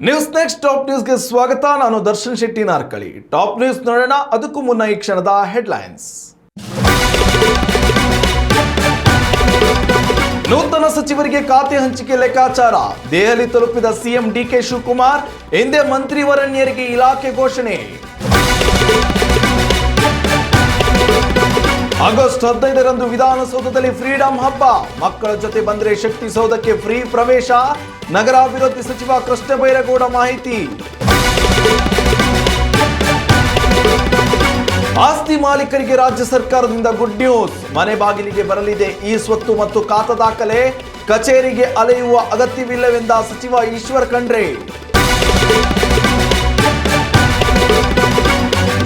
News next top ನ್ಯೂಸ್ಗೆ ಸ್ವಾಗತ. ನಾನು ದರ್ಶನ್ ಶೆಟ್ಟಿ ನಾರ್ಕಳಿ. ಟಾಪ್ ನ್ಯೂಸ್ ನೋಡೋಣ. ಅದಕ್ಕೂ ಮುನ್ನ ಈ ಕ್ಷಣದ ಹೆಡ್ಲೈನ್ಸ್. ನೂತನ ಸಚಿವರಿಗೆ ಖಾತೆ ಹಂಚಿಕೆ ಲೆಕ್ಕಾಚಾರ. ದೆಹಲಿ ತಲುಪಿದ ಸಿಎಂ ಡಿಕೆ ಶಿವಕುಮಾರ್. ಹಿಂದೆ ಮಂತ್ರಿವರಣ್ಯರಿಗೆ ಇಲಾಖೆ ಘೋಷಣೆ. ಆಗಸ್ಟ್ 15ರಂದು ವಿಧಾನಸೌಧದಲ್ಲಿ ಫ್ರೀಡಂ ಹಬ್ಬ. ಮಕ್ಕಳ ಜೊತೆ ಬಂದರೆ ಶಕ್ತಿ ಸೌಧಕ್ಕೆ ಫ್ರೀ ಪ್ರವೇಶ. ನಗರಾಭಿವೃದ್ಧಿ ಸಚಿವ ಕೃಷ್ಣ ಬೈರೇಗೌಡ ಮಾಹಿತಿ. ಆಸ್ತಿ ಮಾಲೀಕರಿಗೆ ರಾಜ್ಯ ಸರ್ಕಾರದಿಂದ ಗುಡ್ ನ್ಯೂಸ್. ಮನೆ ಬಾಗಿಲಿಗೆ ಬರಲಿದೆ ಈ ಸ್ವತ್ತು ಮತ್ತು ಖಾತಾ ದಾಖಲೆ. ಕಚೇರಿಗೆ ಅಲೆಯುವ ಅಗತ್ಯವಿಲ್ಲವೆಂದ ಸಚಿವ ಈಶ್ವರ್ ಖಂಡ್ರೆ.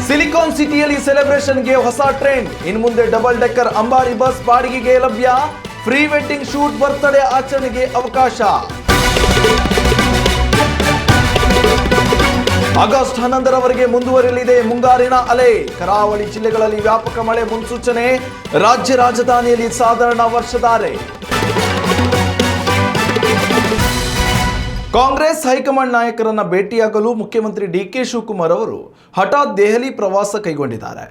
ಸಿಲಿಕಾನ್ ಸಿಟಿಯಲ್ಲಿ ಸೆಲೆಬ್ರೇಷನ್ಗೆ ಹೊಸ ಟ್ರೆಂಡ್. ಇನ್ನು ಮುಂದೆ ಡಬಲ್ ಡೆಕ್ಕರ್ ಅಂಬಾರಿ ಬಸ್ ಬಾಡಿಗೆಗೆ ಲಭ್ಯ. ಪ್ರೀ ವೆಡ್ಡಿಂಗ್ ಶೂಟ್, ಬರ್ತ್ಡೇ ಆಚರಣೆಗೆ ಅವಕಾಶ. ಆಗಸ್ಟ್ 11ರವರೆಗೆ ಮುಂದುವರಿಯಲಿದೆ ಮುಂಗಾರಿನ ಅಲೆ. ಕರಾವಳಿ ಜಿಲ್ಲೆಗಳಲ್ಲಿ ವ್ಯಾಪಕ ಮಳೆ ಮುನ್ಸೂಚನೆ. ರಾಜ್ಯ ರಾಜಧಾನಿಯಲ್ಲಿ ಸಾಧಾರಣ ವರ್ಷಧಾರೆ. ಕಾಂಗ್ರೆಸ್ ಹೈಕಮಾಂಡ್ ನಾಯಕರನ್ನ ಭೇಟಿಯಾಗಲು ಮುಖ್ಯಮಂತ್ರಿ ಡಿಕೆ ಶಿವಕುಮಾರ್ ಅವರು ಹಠಾತ್ ದೆಹಲಿ ಪ್ರವಾಸ ಕೈಗೊಂಡಿದ್ದಾರೆ.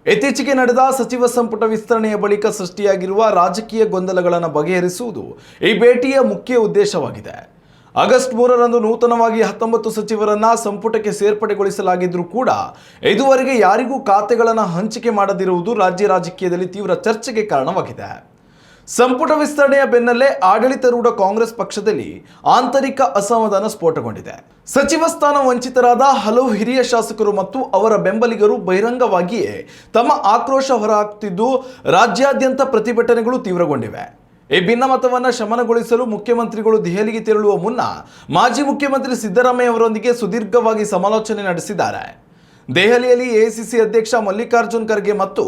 ಇತ್ತೀಚೆಗೆ ನಡೆದ ಸಚಿವ ಸಂಪುಟ ವಿಸ್ತರಣೆಯ ಬಳಿಕ ಸೃಷ್ಟಿಯಾಗಿರುವ ರಾಜಕೀಯ ಗೊಂದಲಗಳನ್ನು ಬಗೆಹರಿಸುವುದು ಈ ಭೇಟಿಯ ಮುಖ್ಯ ಉದ್ದೇಶವಾಗಿದೆ. ಆಗಸ್ಟ್ 3ರಂದು ನೂತನವಾಗಿ 19 ಸಚಿವರನ್ನ ಸಂಪುಟಕ್ಕೆ ಸೇರ್ಪಡೆಗೊಳಿಸಲಾಗಿದ್ರೂ ಕೂಡ ಇದುವರೆಗೆ ಯಾರಿಗೂ ಖಾತೆಗಳನ್ನು ಹಂಚಿಕೆ ಮಾಡದಿರುವುದು ರಾಜ್ಯ ರಾಜಕೀಯದಲ್ಲಿ ತೀವ್ರ ಚರ್ಚೆಗೆ ಕಾರಣವಾಗಿದೆ. ಸಂಪುಟ ವಿಸ್ತರಣೆಯ ಬೆನ್ನಲ್ಲೇ ಆಡಳಿತಾರೂಢ ಕಾಂಗ್ರೆಸ್ ಪಕ್ಷದಲ್ಲಿ ಆಂತರಿಕ ಅಸಮಾಧಾನ ಸ್ಫೋಟಗೊಂಡಿದೆ. ಸಚಿವ ಸ್ಥಾನ ವಂಚಿತರಾದ ಹಲವು ಹಿರಿಯ ಶಾಸಕರು ಮತ್ತು ಅವರ ಬೆಂಬಲಿಗರು ಬಹಿರಂಗವಾಗಿಯೇ ತಮ್ಮ ಆಕ್ರೋಶ ಹೊರಹಾಕುತ್ತಿದ್ದು ರಾಜ್ಯಾದ್ಯಂತ ಪ್ರತಿಭಟನೆಗಳು ತೀವ್ರಗೊಂಡಿವೆ. ಈ ಭಿನ್ನಮತವನ್ನು ಶಮನಗೊಳಿಸಲು ಮುಖ್ಯಮಂತ್ರಿಗಳು ದೆಹಲಿಗೆ ತೆರಳುವ ಮುನ್ನ ಮಾಜಿ ಮುಖ್ಯಮಂತ್ರಿ ಸಿದ್ದರಾಮಯ್ಯ ಅವರೊಂದಿಗೆ ಸುದೀರ್ಘವಾಗಿ ಸಮಾಲೋಚನೆ ನಡೆಸಿದ್ದಾರೆ. ದೆಹಲಿಯಲ್ಲಿ ಎಐಸಿಸಿ ಅಧ್ಯಕ್ಷ ಮಲ್ಲಿಕಾರ್ಜುನ್ ಖರ್ಗೆ ಮತ್ತು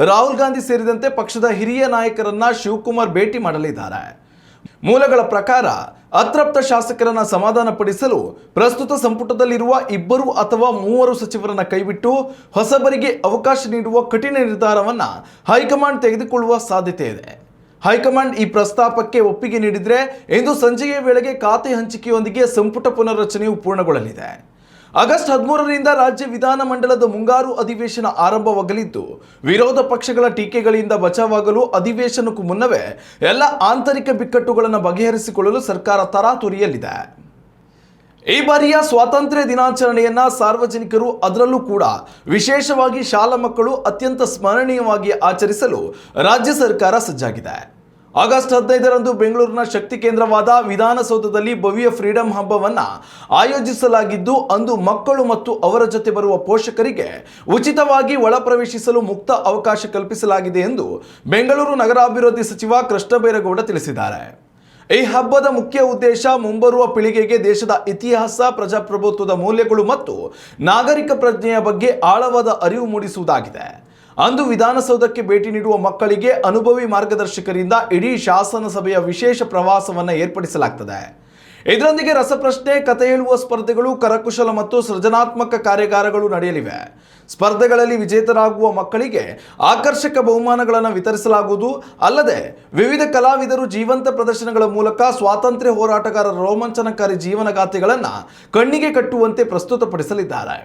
ರಾಹುಲ್ ಗಾಂಧಿ ಸೇರಿದಂತೆ ಪಕ್ಷದ ಹಿರಿಯ ನಾಯಕರನ್ನ ಶಿವಕುಮಾರ್ ಭೇಟಿ ಮಾಡಲಿದ್ದಾರೆ. ಮೂಲಗಳ ಪ್ರಕಾರ ಅತೃಪ್ತ ಶಾಸಕರನ್ನ ಸಮಾಧಾನಪಡಿಸಲು ಪ್ರಸ್ತುತ ಸಂಪುಟದಲ್ಲಿರುವ 2 ಅಥವಾ 3 ಸಚಿವರನ್ನ ಕೈಬಿಟ್ಟು ಹೊಸಬರಿಗೆ ಅವಕಾಶ ನೀಡುವ ಕಠಿಣ ನಿರ್ಧಾರವನ್ನ ಹೈಕಮಾಂಡ್ ತೆಗೆದುಕೊಳ್ಳುವ ಸಾಧ್ಯತೆ ಇದೆ. ಹೈಕಮಾಂಡ್ ಈ ಪ್ರಸ್ತಾಪಕ್ಕೆ ಒಪ್ಪಿಗೆ ನೀಡಿದರೆ ಇಂದು ಸಂಜೆಯ ವೇಳೆಗೆ ಖಾತೆ ಹಂಚಿಕೆಯೊಂದಿಗೆ ಸಂಪುಟ ಪುನರ್ರಚನೆಯು ಪೂರ್ಣಗೊಳ್ಳಲಿದೆ. ಆಗಸ್ಟ್ 13ರಿಂದ ರಾಜ್ಯ ವಿಧಾನಮಂಡಲದ ಮುಂಗಾರು ಅಧಿವೇಶನ ಆರಂಭವಾಗಲಿದ್ದು ವಿರೋಧ ಪಕ್ಷಗಳ ಟೀಕೆಗಳಿಂದ ಬಚಾವಾಗಲು ಅಧಿವೇಶನಕ್ಕೂ ಮುನ್ನವೇ ಎಲ್ಲ ಆಂತರಿಕ ಬಿಕ್ಕಟ್ಟುಗಳನ್ನು ಬಗೆಹರಿಸಿಕೊಳ್ಳಲು ಸರ್ಕಾರ ತರಾತುರಿಯಲ್ಲಿದೆ. ಈ ಬಾರಿಯ ಸ್ವಾತಂತ್ರ್ಯ ದಿನಾಚರಣೆಯನ್ನ ಸಾರ್ವಜನಿಕರು, ಅದರಲ್ಲೂ ಕೂಡ ವಿಶೇಷವಾಗಿ ಶಾಲಾ ಮಕ್ಕಳು ಅತ್ಯಂತ ಸ್ಮರಣೀಯವಾಗಿ ಆಚರಿಸಲು ರಾಜ್ಯ ಸರ್ಕಾರ ಸಜ್ಜಾಗಿದೆ. ಆಗಸ್ಟ್ 15ರಂದು ಬೆಂಗಳೂರಿನ ಶಕ್ತಿ ಕೇಂದ್ರವಾದ ವಿಧಾನಸೌಧದಲ್ಲಿ ಭವ್ಯ ಫ್ರೀಡಂ ಹಬ್ಬವನ್ನು ಆಯೋಜಿಸಲಾಗಿದ್ದು ಅಂದು ಮಕ್ಕಳು ಮತ್ತು ಅವರ ಜೊತೆ ಬರುವ ಪೋಷಕರಿಗೆ ಉಚಿತವಾಗಿ ಒಳ ಪ್ರವೇಶಿಸಲು ಮುಕ್ತ ಅವಕಾಶ ಕಲ್ಪಿಸಲಾಗಿದೆ ಎಂದು ಬೆಂಗಳೂರು ನಗರಾಭಿವೃದ್ಧಿ ಸಚಿವ ಕೃಷ್ಣ ಬೈರೇಗೌಡ ತಿಳಿಸಿದ್ದಾರೆ. ಈ ಹಬ್ಬದ ಮುಖ್ಯ ಉದ್ದೇಶ ಮುಂಬರುವ ಪೀಳಿಗೆಗೆ ದೇಶದ ಇತಿಹಾಸ, ಪ್ರಜಾಪ್ರಭುತ್ವದ ಮೌಲ್ಯಗಳು ಮತ್ತು ನಾಗರಿಕ ಪ್ರಜ್ಞೆಯ ಬಗ್ಗೆ ಆಳವಾದ ಅರಿವು ಮೂಡಿಸುವುದಾಗಿದೆ. ಅಂದು ವಿಧಾನಸೌಧಕ್ಕೆ ಭೇಟಿ ನೀಡುವ ಮಕ್ಕಳಿಗೆ ಅನುಭವಿ ಮಾರ್ಗದರ್ಶಕರಿಂದ ಇಡೀ ಶಾಸನ ಸಭೆಯ ವಿಶೇಷ ಪ್ರವಾಸವನ್ನು ಏರ್ಪಡಿಸಲಾಗುತ್ತದೆ. ಇದರೊಂದಿಗೆ ರಸಪ್ರಶ್ನೆ, ಕಥೆ ಹೇಳುವ ಸ್ಪರ್ಧೆಗಳು, ಕರಕುಶಲ ಮತ್ತು ಸೃಜನಾತ್ಮಕ ಕಾರ್ಯಾಗಾರಗಳು ನಡೆಯಲಿವೆ. ಸ್ಪರ್ಧೆಗಳಲ್ಲಿ ವಿಜೇತರಾಗುವ ಮಕ್ಕಳಿಗೆ ಆಕರ್ಷಕ ಬಹುಮಾನಗಳನ್ನು ವಿತರಿಸಲಾಗುವುದು. ಅಲ್ಲದೆ ವಿವಿಧ ಕಲಾವಿದರು ಜೀವಂತ ಪ್ರದರ್ಶನಗಳ ಮೂಲಕ ಸ್ವಾತಂತ್ರ್ಯ ಹೋರಾಟಗಾರರ ರೋಮಾಂಚನಕಾರಿ ಜೀವನಗಾಥೆಗಳನ್ನು ಕಣ್ಣಿಗೆ ಕಟ್ಟುವಂತೆ ಪ್ರಸ್ತುತಪಡಿಸಲಿದ್ದಾರೆ.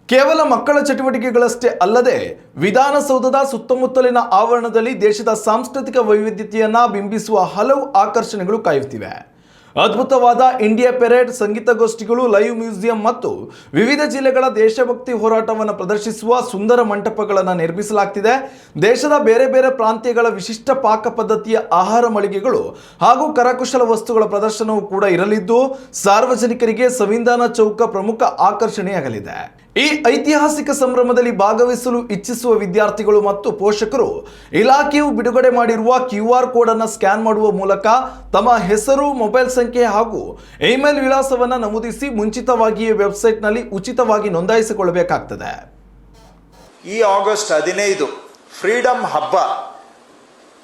ಕೇವಲ ಮಕ್ಕಳ ಚಟುವಟಿಕೆಗಳಷ್ಟೇ ಅಲ್ಲದೆ ವಿಧಾನಸೌಧದ ಸುತ್ತಮುತ್ತಲಿನ ಆವರಣದಲ್ಲಿ ದೇಶದ ಸಾಂಸ್ಕೃತಿಕ ವೈವಿಧ್ಯತೆಯನ್ನು ಬಿಂಬಿಸುವ ಹಲವು ಆಕರ್ಷಣೆಗಳು ಕಾಯುತ್ತಿವೆ. ಅದ್ಭುತವಾದ ಇಂಡಿಯಾ ಪೆರೇಡ್, ಸಂಗೀತಗೋಷ್ಠಿಗಳು, ಲೈವ್ ಮ್ಯೂಸಿಯಂ ಮತ್ತು ವಿವಿಧ ಜಿಲ್ಲೆಗಳ ದೇಶಭಕ್ತಿ ಹೋರಾಟವನ್ನು ಪ್ರದರ್ಶಿಸುವ ಸುಂದರ ಮಂಟಪಗಳನ್ನು ನಿರ್ಮಿಸಲಾಗುತ್ತಿದೆ. ದೇಶದ ಬೇರೆ ಬೇರೆ ಪ್ರಾಂತ್ಯಗಳ ವಿಶಿಷ್ಟ ಪಾಕ ಪದ್ಧತಿಯ ಆಹಾರ ಮಳಿಗೆಗಳು ಹಾಗೂ ಕರಕುಶಲ ವಸ್ತುಗಳ ಪ್ರದರ್ಶನವೂ ಕೂಡ ಇರಲಿದ್ದು ಸಾರ್ವಜನಿಕರಿಗೆ ಸಂವಿಧಾನ ಚೌಕ ಪ್ರಮುಖ ಆಕರ್ಷಣೆಯಾಗಲಿದೆ. ಈ ಐತಿಹಾಸಿಕ ಸಂಭ್ರಮದಲ್ಲಿ ಭಾಗವಹಿಸಲು ಇಚ್ಛಿಸುವ ವಿದ್ಯಾರ್ಥಿಗಳು ಮತ್ತು ಪೋಷಕರು ಇಲಾಖೆಯು ಬಿಡುಗಡೆ ಮಾಡಿರುವ QR ಕೋಡ್ ಅನ್ನು ಸ್ಕ್ಯಾನ್ ಮಾಡುವ ಮೂಲಕ ತಮ್ಮ ಹೆಸರು, ಮೊಬೈಲ್ ಸಂಖ್ಯೆ ಹಾಗೂ ಇಮೇಲ್ ವಿಳಾಸವನ್ನು ನಮೂದಿಸಿ ಮುಂಚಿತವಾಗಿಯೇ ವೆಬ್ಸೈಟ್ನಲ್ಲಿ ಉಚಿತವಾಗಿ ನೋಂದಾಯಿಸಿಕೊಳ್ಳಬೇಕಾಗುತ್ತದೆ. ಈ ಆಗಸ್ಟ್ 15 ಫ್ರೀಡಂ ಹಬ್ಬ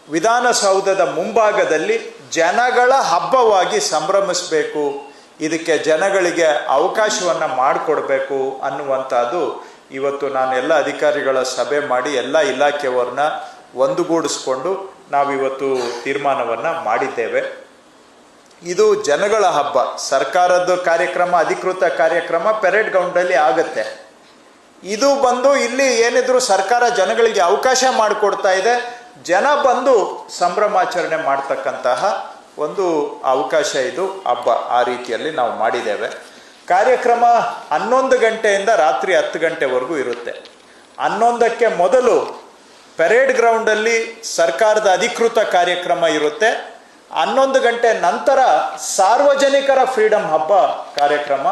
ವಿಧಾನಸೌಧದ ಮುಂಭಾಗದಲ್ಲಿ ಜನಗಳ ಹಬ್ಬವಾಗಿ ಸಂಭ್ರಮಿಸಬೇಕು. ಇದಕ್ಕೆ ಜನಗಳಿಗೆ ಅವಕಾಶವನ್ನು ಮಾಡಿಕೊಡ್ಬೇಕು ಅನ್ನುವಂಥದ್ದು ಇವತ್ತು ನಾನು ಎಲ್ಲ ಅಧಿಕಾರಿಗಳ ಸಭೆ ಮಾಡಿ ಎಲ್ಲ ಇಲಾಖೆಯವರನ್ನ ಒಂದುಗೂಡಿಸ್ಕೊಂಡು ನಾವಿವತ್ತು ತೀರ್ಮಾನವನ್ನು ಮಾಡಿದ್ದೇವೆ. ಇದು ಜನಗಳ ಹಬ್ಬ. ಸರ್ಕಾರದ ಕಾರ್ಯಕ್ರಮ, ಅಧಿಕೃತ ಕಾರ್ಯಕ್ರಮ ಪೆರೇಡ್ ಗ್ರೌಂಡಲ್ಲಿ ಆಗುತ್ತೆ. ಇದು ಬಂದು ಇಲ್ಲಿ ಏನಿದ್ರು ಸರ್ಕಾರ ಜನಗಳಿಗೆ ಅವಕಾಶ ಮಾಡಿಕೊಡ್ತಾ ಇದೆ. ಜನ ಬಂದು ಸಂಭ್ರಮಾಚರಣೆ ಮಾಡ್ತಕ್ಕಂತಹ ಒಂದು ಅವಕಾಶ ಇದು ಹಬ್ಬ. ಆ ರೀತಿಯಲ್ಲಿ ನಾವು ಮಾಡಿದ್ದೇವೆ. ಕಾರ್ಯಕ್ರಮ 11 ಗಂಟೆಯಿಂದ ರಾತ್ರಿ 10 ಗಂಟೆವರೆಗೂ ಇರುತ್ತೆ. 11ಕ್ಕೆ ಮೊದಲು ಪೆರೇಡ್ ಗ್ರೌಂಡಲ್ಲಿ ಸರ್ಕಾರದ ಅಧಿಕೃತ ಕಾರ್ಯಕ್ರಮ ಇರುತ್ತೆ. 11 ಗಂಟೆ ನಂತರ ಸಾರ್ವಜನಿಕರ ಫ್ರೀಡಮ್ ಹಬ್ಬ ಕಾರ್ಯಕ್ರಮ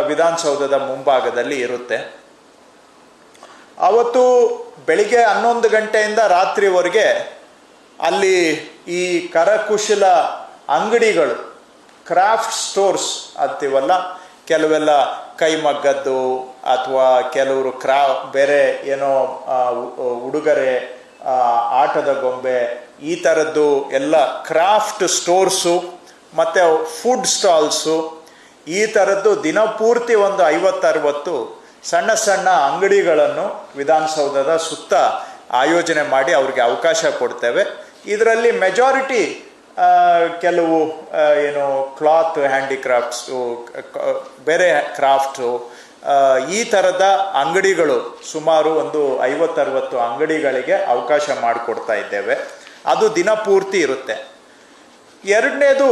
ವಿಧಾನಸೌಧದ ಮುಂಭಾಗದಲ್ಲಿ ಇರುತ್ತೆ. ಅವತ್ತು ಬೆಳಿಗ್ಗೆ 11 ಗಂಟೆಯಿಂದ ರಾತ್ರಿವರೆಗೆ ಅಲ್ಲಿ ಈ ಕರಕುಶಲ ಅಂಗಡಿಗಳು, ಕ್ರಾಫ್ಟ್ ಸ್ಟೋರ್ಸ್ ಅಂತೀವಲ್ಲ, ಕೆಲವೆಲ್ಲ ಕೈಮಗ್ಗದ್ದು ಅಥವಾ ಕೆಲವರು ಬೇರೆ ಏನೋ ಉಡುಗೊರೆ, ಆಟದ ಗೊಂಬೆ, ಈ ಥರದ್ದು ಎಲ್ಲ ಕ್ರಾಫ್ಟ್ ಸ್ಟೋರ್ಸು ಮತ್ತು ಫುಡ್ ಸ್ಟಾಲ್ಸು, ಈ ಥರದ್ದು ದಿನಪೂರ್ತಿ ಒಂದು 50-60 ಸಣ್ಣ ಸಣ್ಣ ಅಂಗಡಿಗಳನ್ನು ವಿಧಾನಸೌಧದ ಸುತ್ತ ಆಯೋಜನೆ ಮಾಡಿ ಅವ್ರಿಗೆ ಅವಕಾಶ ಕೊಡ್ತೇವೆ. ಇದರಲ್ಲಿ ಮೆಜಾರಿಟಿ ಕೆಲವು ಏನು ಕ್ಲಾತ್ ಹ್ಯಾಂಡಿಕ್ರಾಫ್ಟ್ಸು, ಬೇರೆ ಕ್ರಾಫ್ಟು, ಈ ಥರದ ಅಂಗಡಿಗಳು ಸುಮಾರು ಒಂದು 50-60 ಅಂಗಡಿಗಳಿಗೆ ಅವಕಾಶ ಮಾಡಿಕೊಡ್ತಾ ಇದ್ದೇವೆ. ಅದು ದಿನಪೂರ್ತಿ ಇರುತ್ತೆ. ಎರಡನೇದು,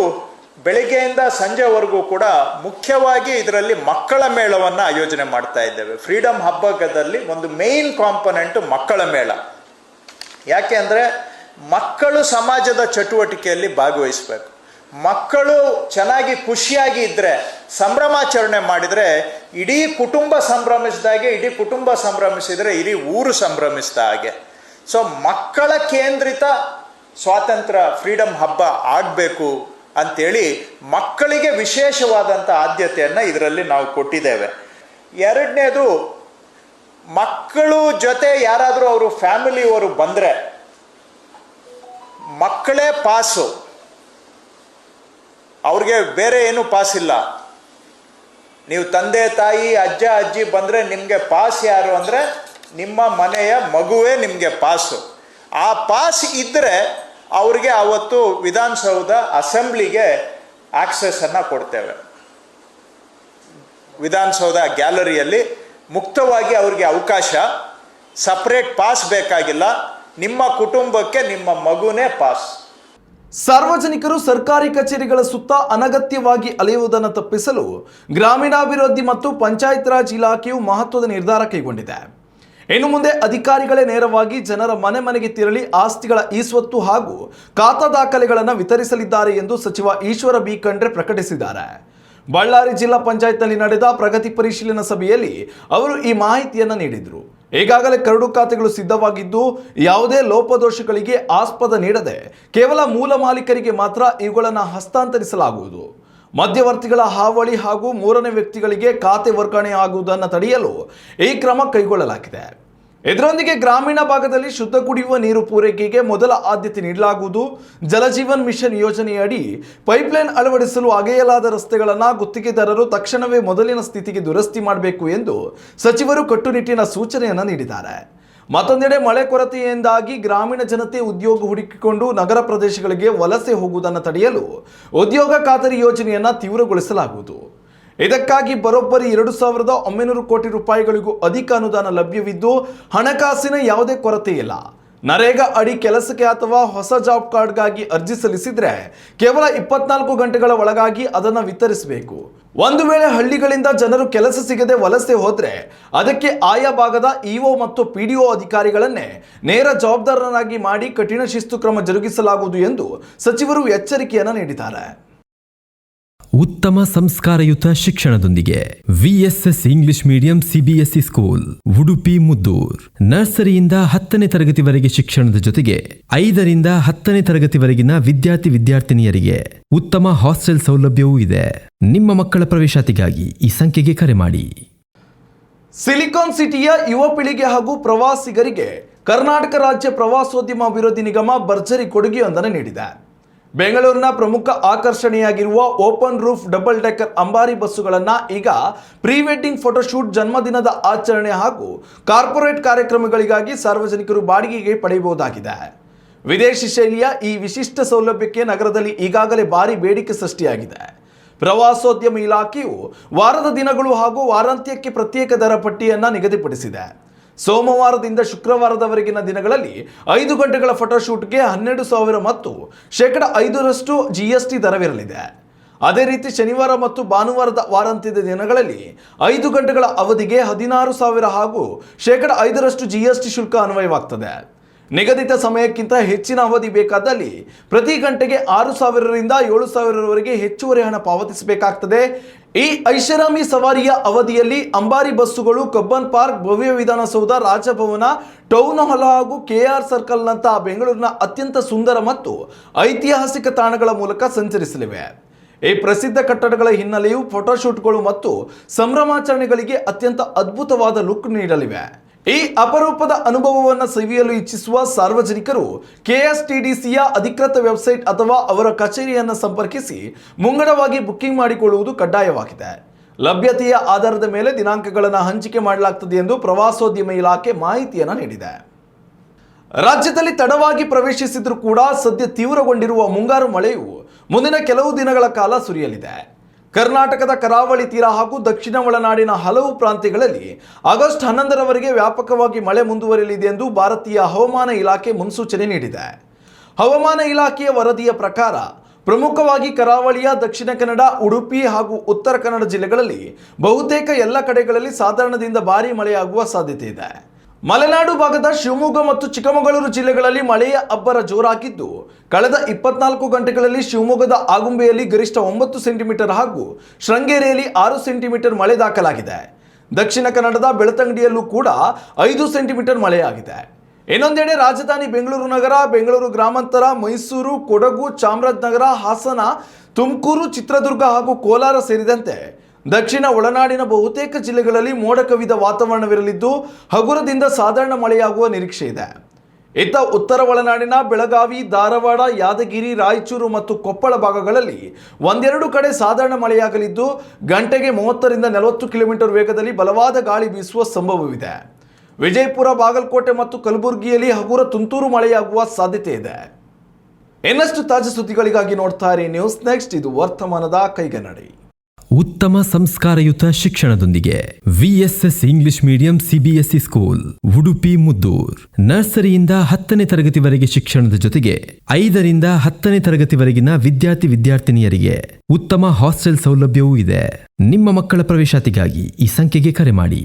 ಬೆಳಗ್ಗೆಯಿಂದ ಸಂಜೆವರೆಗೂ ಕೂಡ ಮುಖ್ಯವಾಗಿ ಇದರಲ್ಲಿ ಮಕ್ಕಳ ಮೇಳವನ್ನು ಆಯೋಜನೆ ಮಾಡ್ತಾ ಇದ್ದೇವೆ. ಫ್ರೀಡಮ್ ಹಬ್ಬದಲ್ಲಿ ಒಂದು ಮೇನ್ ಕಾಂಪೊನೆಂಟು ಮಕ್ಕಳ ಮೇಳ. ಯಾಕೆ ಅಂದರೆ ಮಕ್ಕಳು ಸಮಾಜದ ಚಟುವಟಿಕೆಯಲ್ಲಿ ಭಾಗವಹಿಸಬೇಕು. ಮಕ್ಕಳು ಚೆನ್ನಾಗಿ ಖುಷಿಯಾಗಿ ಇದ್ದರೆ, ಸಂಭ್ರಮಾಚರಣೆ ಮಾಡಿದರೆ ಇಡೀ ಕುಟುಂಬ ಸಂಭ್ರಮಿಸಿದಾಗೆ, ಇಡೀ ಕುಟುಂಬ ಸಂಭ್ರಮಿಸಿದರೆ ಇಡೀ ಊರು ಸಂಭ್ರಮಿಸಿದ ಹಾಗೆ. ಸೊ ಮಕ್ಕಳ ಕೇಂದ್ರಿತ ಸ್ವಾತಂತ್ರ್ಯ ಫ್ರೀಡಮ್ ಹಬ್ಬ ಆಗಬೇಕು ಅಂಥೇಳಿ ಮಕ್ಕಳಿಗೆ ವಿಶೇಷವಾದಂಥ ಆದ್ಯತೆಯನ್ನು ಇದರಲ್ಲಿ ನಾವು ಕೊಟ್ಟಿದ್ದೇವೆ. ಎರಡನೇದು, ಮಕ್ಕಳು ಜೊತೆ ಯಾರಾದರೂ ಅವರು ಫ್ಯಾಮಿಲಿಯವರು ಬಂದರೆ ಮಕ್ಕಳೇ ಪಾಸು, ಅವ್ರಿಗೆ ಬೇರೆ ಏನು ಪಾಸ್ ಇಲ್ಲ. ನೀವು ತಂದೆ ತಾಯಿ ಅಜ್ಜ ಅಜ್ಜಿ ಬಂದರೆ ನಿಮಗೆ ಪಾಸ್ ಯಾರು ಅಂದರೆ ನಿಮ್ಮ ಮನೆಯ ಮಗುವೇ ನಿಮಗೆ ಪಾಸು. ಆ ಪಾಸ್ ಇದ್ದರೆ ಅವ್ರಿಗೆ ಆವತ್ತು ವಿಧಾನಸೌಧ ಅಸೆಂಬ್ಲಿಗೆ ಆಕ್ಸೆಸ್ಸನ್ನು ಕೊಡ್ತೇವೆ. ವಿಧಾನಸೌಧ ಗ್ಯಾಲರಿಯಲ್ಲಿ ಮುಕ್ತವಾಗಿ ಅವ್ರಿಗೆ ಅವಕಾಶ, ಸಪ್ರೇಟ್ ಪಾಸ್ ಬೇಕಾಗಿಲ್ಲ. ನಿಮ್ಮ ಕುಟುಂಬಕ್ಕೆ ನಿಮ್ಮ ಮಗುನೇ ಪಾಸ್. ಸಾರ್ವಜನಿಕರು ಸರ್ಕಾರಿ ಕಚೇರಿಗಳ ಸುತ್ತ ಅನಗತ್ಯವಾಗಿ ಅಲೆಯುವುದನ್ನು ತಪ್ಪಿಸಲು ಗ್ರಾಮೀಣಾಭಿವೃದ್ಧಿ ಮತ್ತು ಪಂಚಾಯತ್ ರಾಜ್ ಇಲಾಖೆಯು ಮಹತ್ವದ ನಿರ್ಧಾರ ಕೈಗೊಂಡಿದೆ. ಇನ್ನು ಮುಂದೆ ಅಧಿಕಾರಿಗಳೇ ನೇರವಾಗಿ ಜನರ ಮನೆ ಮನೆಗೆ ತೆರಳಿ ಆಸ್ತಿಗಳ ಇಸ್ವತ್ತು ಹಾಗೂ ಖಾತಾ ದಾಖಲೆಗಳನ್ನು ವಿತರಿಸಲಿದ್ದಾರೆ ಎಂದು ಸಚಿವ ಈಶ್ವರ ಬಿ ಖಂಡ್ರೆ ಪ್ರಕಟಿಸಿದ್ದಾರೆ. ಬಳ್ಳಾರಿ ಜಿಲ್ಲಾ ಪಂಚಾಯತ್ನಲ್ಲಿ ನಡೆದ ಪ್ರಗತಿ ಪರಿಶೀಲನಾ ಸಭೆಯಲ್ಲಿ ಅವರು ಈ ಮಾಹಿತಿಯನ್ನು ನೀಡಿದರು. ಈಗಾಗಲೇ ಕರಡು ಖಾತೆಗಳು ಸಿದ್ಧವಾಗಿದ್ದು, ಯಾವುದೇ ಲೋಪದೋಷಗಳಿಗೆ ಆಸ್ಪದ ನೀಡದೆ ಕೇವಲ ಮೂಲ ಮಾಲೀಕರಿಗೆ ಮಾತ್ರ ಇವುಗಳನ್ನು ಹಸ್ತಾಂತರಿಸಲಾಗುವುದು. ಮಧ್ಯವರ್ತಿಗಳ ಹಾವಳಿ ಹಾಗೂ ಮೂರನೇ ವ್ಯಕ್ತಿಗಳಿಗೆ ಖಾತೆ ವರ್ಗಾವಣೆ ಆಗುವುದನ್ನು ತಡೆಯಲು ಈ ಕ್ರಮ ಕೈಗೊಳ್ಳಲಾಗಿದೆ. ಇದರೊಂದಿಗೆ ಗ್ರಾಮೀಣ ಭಾಗದಲ್ಲಿ ಶುದ್ಧ ಕುಡಿಯುವ ನೀರು ಪೂರೈಕೆಗೆ ಮೊದಲ ಆದ್ಯತೆ ನೀಡಲಾಗುವುದು. ಜಲಜೀವನ್ ಮಿಷನ್ ಯೋಜನೆಯಡಿ ಪೈಪ್ಲೈನ್ ಅಳವಡಿಸಲು ಅಗೆಯಲಾದ ರಸ್ತೆಗಳನ್ನು ಗುತ್ತಿಗೆದಾರರು ತಕ್ಷಣವೇ ಮೊದಲಿನ ಸ್ಥಿತಿಗೆ ದುರಸ್ತಿ ಮಾಡಬೇಕು ಎಂದು ಸಚಿವರು ಕಟ್ಟುನಿಟ್ಟಿನ ಸೂಚನೆಯನ್ನು ನೀಡಿದ್ದಾರೆ. ಮತ್ತೊಂದೆಡೆ ಮಳೆ ಕೊರತೆಯಿಂದಾಗಿ ಗ್ರಾಮೀಣ ಜನತೆ ಉದ್ಯೋಗ ಹುಡುಕಿಕೊಂಡು ನಗರ ಪ್ರದೇಶಗಳಿಗೆ ವಲಸೆ ಹೋಗುವುದನ್ನು ತಡೆಯಲು ಉದ್ಯೋಗ ಖಾತರಿ ಯೋಜನೆಯನ್ನು ತೀವ್ರಗೊಳಿಸಲಾಗುವುದು. ಇದಕ್ಕಾಗಿ ಬರೋಬ್ಬರಿ 2,900 ಕೋಟಿ ರೂಪಾಯಿಗಳಿಗೂ ಅಧಿಕ ಅನುದಾನ ಲಭ್ಯವಿದ್ದು, ಹಣಕಾಸಿನ ಯಾವುದೇ ಕೊರತೆ ಇಲ್ಲ. ನರೇಗಾ ಅಡಿ ಕೆಲಸಕ್ಕೆ ಅಥವಾ ಹೊಸ ಜಾಬ್ ಕಾರ್ಡ್ಗಾಗಿ ಅರ್ಜಿ ಸಲ್ಲಿಸಿದರೆ ಕೇವಲ 24 ಗಂಟೆಗಳ ಒಳಗಾಗಿ ಅದನ್ನು ವಿತರಿಸಬೇಕು. ಒಂದು ವೇಳೆ ಹಳ್ಳಿಗಳಿಂದ ಜನರು ಕೆಲಸ ಸಿಗದೆ ವಲಸೆ ಹೋದರೆ ಅದಕ್ಕೆ ಆಯಾ ಭಾಗದ ಇಒ ಮತ್ತು ಪಿಡಿಒ ಅಧಿಕಾರಿಗಳನ್ನೇ ನೇರ ಜವಾಬ್ದಾರನಾಗಿ ಮಾಡಿ ಕಠಿಣ ಶಿಸ್ತು ಕ್ರಮ ಜರುಗಿಸಲಾಗುವುದು ಎಂದು ಸಚಿವರು ಎಚ್ಚರಿಕೆಯನ್ನು ನೀಡಿದ್ದಾರೆ. ಉತ್ತಮ ಸಂಸ್ಕಾರಯುತ ಶಿಕ್ಷಣದೊಂದಿಗೆ VSS English medium CBSE school Udupi Muddur. ನರ್ಸರಿಯಿಂದ 10ನೇ ತರಗತಿವರೆಗೆ ಶಿಕ್ಷಣದ ಜೊತೆಗೆ 5ರಿಂದ 10ನೇ ತರಗತಿವರೆಗಿನ ವಿದ್ಯಾರ್ಥಿನಿಯರಿಗೆ ಉತ್ತಮ ಹಾಸ್ಟೆಲ್ ಸೌಲಭ್ಯವೂ ಇದೆ. ನಿಮ್ಮ ಮಕ್ಕಳ ಪ್ರವೇಶಾತಿಗಾಗಿ ಈ ಸಂಖ್ಯೆಗೆ ಕರೆ ಮಾಡಿ. ಸಿಲಿಕಾನ್ ಸಿಟಿಯ ಯುವ ಪೀಳಿಗೆ ಹಾಗೂ ಪ್ರವಾಸಿಗರಿಗೆ ಕರ್ನಾಟಕ ರಾಜ್ಯ ಪ್ರವಾಸೋದ್ಯಮ ಅಭಿವೃದ್ಧಿ ನಿಗಮ ಭರ್ಜರಿ ಕೊಡುಗೆಯೊಂದನ್ನು ನೀಡಿದೆ. ಬೆಂಗಳೂರಿನ ಪ್ರಮುಖ ಆಕರ್ಷಣೆಯಾಗಿರುವ ಓಪನ್ ರೂಫ್ ಡಬಲ್ ಡೆಕ್ಕರ್ ಅಂಬಾರಿ ಬಸ್ಸುಗಳನ್ನು ಈಗ ಪ್ರೀ ವೆಡ್ಡಿಂಗ್ ಫೋಟೋಶೂಟ್, ಜನ್ಮದಿನದ ಆಚರಣೆ ಹಾಗೂ ಕಾರ್ಪೊರೇಟ್ ಕಾರ್ಯಕ್ರಮಗಳಿಗಾಗಿ ಸಾರ್ವಜನಿಕರು ಬಾಡಿಗೆಗೆ ಪಡೆಯಬಹುದಾಗಿದೆ. ವಿದೇಶಿ ಶೈಲಿಯ ಈ ವಿಶಿಷ್ಟ ಸೌಲಭ್ಯಕ್ಕೆ ನಗರದಲ್ಲಿ ಈಗಾಗಲೇ ಭಾರಿ ಬೇಡಿಕೆ ಸೃಷ್ಟಿಯಾಗಿದೆ. ಪ್ರವಾಸೋದ್ಯಮ ಇಲಾಖೆಯು ವಾರದ ದಿನಗಳು ಹಾಗೂ ವಾರಾಂತ್ಯಕ್ಕೆ ಪ್ರತ್ಯೇಕ ದರ ಪಟ್ಟಿಯನ್ನು ನಿಗದಿಪಡಿಸಿದೆ. ಸೋಮವಾರದಿಂದ ಶುಕ್ರವಾರದವರೆಗಿನ ದಿನಗಳಲ್ಲಿ 5 ಗಂಟೆಗಳ ಫೋಟೋಶೂಟ್ಗೆ 12,000 ಮತ್ತು %5 GST ದರವಿರಲಿದೆ. ಅದೇ ರೀತಿ ಶನಿವಾರ ಮತ್ತು ಭಾನುವಾರದ ವಾರಾಂತ್ಯದ ದಿನಗಳಲ್ಲಿ 5 ಗಂಟೆಗಳ ಅವಧಿಗೆ 16,000 ಹಾಗೂ %5 GST ಶುಲ್ಕ ಅನ್ವಯವಾಗ್ತದೆ. ನಿಗದಿತ ಸಮಯಕ್ಕಿಂತ ಹೆಚ್ಚಿನ ಅವಧಿ ಬೇಕಾದಲ್ಲಿ ಪ್ರತಿ ಗಂಟೆಗೆ 6,000 ರಿಂದ 7,000 ಹೆಚ್ಚುವರಿ ಹಣ ಪಾವತಿಸಬೇಕಾಗ್ತದೆ. ಈ ಐಷಾರಾಮಿ ಸವಾರಿಯ ಅವಧಿಯಲ್ಲಿ ಅಂಬಾರಿ ಬಸ್ಸುಗಳು ಕಬ್ಬನ್ ಪಾರ್ಕ್, ಭವ್ಯ ವಿಧಾನಸೌಧ, ರಾಜಭವನ, ಟೌನ್ ಹಾಲ್ ಹಾಗೂ KR ಸರ್ಕಲ್ನಂತಹ ಬೆಂಗಳೂರಿನ ಅತ್ಯಂತ ಸುಂದರ ಮತ್ತು ಐತಿಹಾಸಿಕ ತಾಣಗಳ ಮೂಲಕ ಸಂಚರಿಸಲಿವೆ. ಈ ಪ್ರಸಿದ್ಧ ಕಟ್ಟಡಗಳ ಹಿನ್ನೆಲೆಯು ಫೋಟೋಶೂಟ್ಗಳು ಮತ್ತು ಸಂಭ್ರಮಾಚರಣೆಗಳಿಗೆ ಅತ್ಯಂತ ಅದ್ಭುತವಾದ ಲುಕ್ ನೀಡಲಿವೆ. ಈ ಅಪರೂಪದ ಅನುಭವವನ್ನು ಸವಿಯಲು ಇಚ್ಛಿಸುವ ಸಾರ್ವಜನಿಕರು KSTDCಯ ಅಧಿಕೃತ ವೆಬ್ಸೈಟ್ ಅಥವಾ ಅವರ ಕಚೇರಿಯನ್ನು ಸಂಪರ್ಕಿಸಿ ಮುಂಗಡವಾಗಿ ಬುಕ್ಕಿಂಗ್ ಮಾಡಿಕೊಳ್ಳುವುದು ಕಡ್ಡಾಯವಾಗಿದೆ. ಲಭ್ಯತೆಯ ಆಧಾರದ ಮೇಲೆ ದಿನಾಂಕಗಳನ್ನು ಹಂಚಿಕೆ ಮಾಡಲಾಗುತ್ತದೆ ಎಂದು ಪ್ರವಾಸೋದ್ಯಮ ಇಲಾಖೆ ಮಾಹಿತಿಯನ್ನು ನೀಡಿದೆ. ರಾಜ್ಯದಲ್ಲಿ ತಡವಾಗಿ ಪ್ರವೇಶಿಸಿದರೂ ಕೂಡ ಸದ್ಯ ತೀವ್ರಗೊಂಡಿರುವ ಮುಂಗಾರು ಮಳೆಯು ಮುಂದಿನ ಕೆಲವು ದಿನಗಳ ಕಾಲ ಸುರಿಯಲಿದೆ. ಕರ್ನಾಟಕದ ಕರಾವಳಿ ತೀರ ಹಾಗೂ ದಕ್ಷಿಣ ಒಳನಾಡಿನ ಹಲವು ಪ್ರಾಂತ್ಯಗಳಲ್ಲಿ ಆಗಸ್ಟ್ 11ರವರೆಗೆ ವ್ಯಾಪಕವಾಗಿ ಮಳೆ ಮುಂದುವರಿಯಲಿದೆ ಎಂದು ಭಾರತೀಯ ಹವಾಮಾನ ಇಲಾಖೆ ಮುನ್ಸೂಚನೆ ನೀಡಿದೆ. ಹವಾಮಾನ ಇಲಾಖೆಯ ವರದಿಯ ಪ್ರಕಾರ ಪ್ರಮುಖವಾಗಿ ಕರಾವಳಿಯ ದಕ್ಷಿಣ ಕನ್ನಡ, ಉಡುಪಿ ಹಾಗೂ ಉತ್ತರ ಕನ್ನಡ ಜಿಲ್ಲೆಗಳಲ್ಲಿ ಬಹುತೇಕ ಎಲ್ಲ ಕಡೆಗಳಲ್ಲಿ ಸಾಧಾರಣದಿಂದ ಭಾರೀ ಮಳೆಯಾಗುವ ಸಾಧ್ಯತೆ ಇದೆ. ಮಲೆನಾಡು ಭಾಗದ ಶಿವಮೊಗ್ಗ ಮತ್ತು ಚಿಕ್ಕಮಗಳೂರು ಜಿಲ್ಲೆಗಳಲ್ಲಿ ಮಳೆಯ ಅಬ್ಬರ ಜೋರಾಗಿದ್ದು, ಕಳೆದ 24 ಗಂಟೆಗಳಲ್ಲಿ ಶಿವಮೊಗ್ಗದ ಆಗುಂಬೆಯಲ್ಲಿ ಗರಿಷ್ಠ 9 ಸೆಂಟಿಮೀಟರ್ ಹಾಗೂ ಶೃಂಗೇರಿಯಲ್ಲಿ 6 ಸೆಂಟಿಮೀಟರ್ ಮಳೆ ದಾಖಲಾಗಿದೆ. ದಕ್ಷಿಣ ಕನ್ನಡದ ಬೆಳ್ತಂಗಡಿಯಲ್ಲೂ ಕೂಡ 5 ಸೆಂಟಿಮೀಟರ್ ಮಳೆಯಾಗಿದೆ. ಇನ್ನೊಂದೆಡೆ ರಾಜಧಾನಿ ಬೆಂಗಳೂರು ನಗರ, ಬೆಂಗಳೂರು ಗ್ರಾಮಾಂತರ, ಮೈಸೂರು, ಕೊಡಗು, ಚಾಮರಾಜನಗರ, ಹಾಸನ, ತುಮಕೂರು, ಚಿತ್ರದುರ್ಗ ಹಾಗೂ ಕೋಲಾರ ಸೇರಿದಂತೆ ದಕ್ಷಿಣ ಒಳನಾಡಿನ ಬಹುತೇಕ ಜಿಲ್ಲೆಗಳಲ್ಲಿ ಮೋಡ ಕವಿದ ವಾತಾವರಣವಿರಲಿದ್ದು ಹಗುರದಿಂದ ಸಾಧಾರಣ ಮಳೆಯಾಗುವ ನಿರೀಕ್ಷೆ ಇದೆ. ಇತ್ತ ಉತ್ತರ ಒಳನಾಡಿನ ಬೆಳಗಾವಿ, ಧಾರವಾಡ, ಯಾದಗಿರಿ, ರಾಯಚೂರು ಮತ್ತು ಕೊಪ್ಪಳ ಭಾಗಗಳಲ್ಲಿ ಒಂದೆರಡು ಕಡೆ ಸಾಧಾರಣ ಮಳೆಯಾಗಲಿದ್ದು ಗಂಟೆಗೆ 30 ರಿಂದ 40 ಕಿಲೋಮೀಟರ್ ವೇಗದಲ್ಲಿ ಬಲವಾದ ಗಾಳಿ ಬೀಸುವ ಸಂಭವವಿದೆ. ವಿಜಯಪುರ, ಬಾಗಲಕೋಟೆ ಮತ್ತು ಕಲಬುರಗಿಯಲ್ಲಿ ಹಗುರ ತುಂತುರು ಮಳೆಯಾಗುವ ಸಾಧ್ಯತೆ ಇದೆ. ಇನ್ನಷ್ಟು ತಾಜಾ ಸುದ್ದಿಗಳಿಗಾಗಿ ನೋಡ್ತಾ ಇರಿ ನ್ಯೂಸ್ ನೆಕ್ಸ್ಟ್. ಇದು ವರ್ತಮಾನದ ಕೈಗನ್ನಡಿ. ಉತ್ತಮ ಸಂಸ್ಕಾರಯುತ ಶಿಕ್ಷಣದೊಂದಿಗೆ VSS English medium CBSE school, Udupi Muddur. ನರ್ಸರಿಯಿಂದ 10ನೇ ತರಗತಿವರೆಗೆ ಶಿಕ್ಷಣದ ಜೊತೆಗೆ 5 ರಿಂದ 10ನೇ ತರಗತಿವರೆಗಿನ ವಿದ್ಯಾರ್ಥಿನಿಯರಿಗೆ ಉತ್ತಮ ಹಾಸ್ಟೆಲ್ ಸೌಲಭ್ಯವೂ ಇದೆ. ನಿಮ್ಮ ಮಕ್ಕಳ ಪ್ರವೇಶಾತಿಗಾಗಿ ಈ ಸಂಖ್ಯೆಗೆ ಕರೆ ಮಾಡಿ.